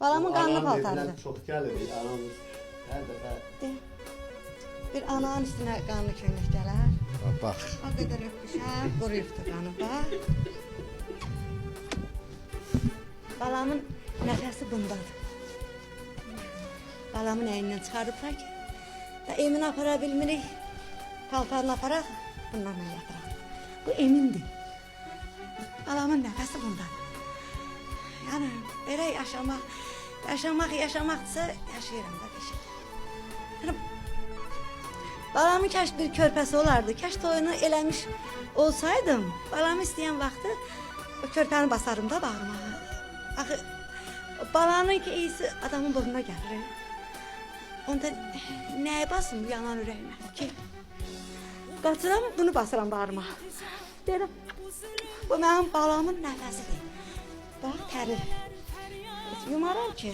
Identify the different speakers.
Speaker 1: Balamın qanlı paltarıdır.
Speaker 2: Anam çox gəlir, anamız hər dəfə.
Speaker 1: Bir ananın üstünə qanlı köynək gələr.
Speaker 2: Bax.
Speaker 1: O qədər öpmüşəm, quruyubdur qanı bax. Balamın nəfəsi bundadır. Balamın əyindən çıxarıblar ki, da Emin apara bilmirik, paltarını aparaq, bunlarla yatıraq. Bu Emindir. Balamın nəfəsi bundadır. Yəni, belə yaşamaqdırsa, yaşayıram da peşək. Yəni, balamın kəş bir körpəsi olardı, kəş toyunu eləmiş olsaydım, balamı istəyən vaxtı o körpəni basarım da bağırmağa. Axı, balanın ki iyisi adamın burnuna gəlir. Onda nəyə basın bu yanan ürəyimə ki? Qaçıram, bunu basıram bağırmağa. Deyirəm, bu mənim balamın nəfəsidir. Bax, təri. Yumaram ki.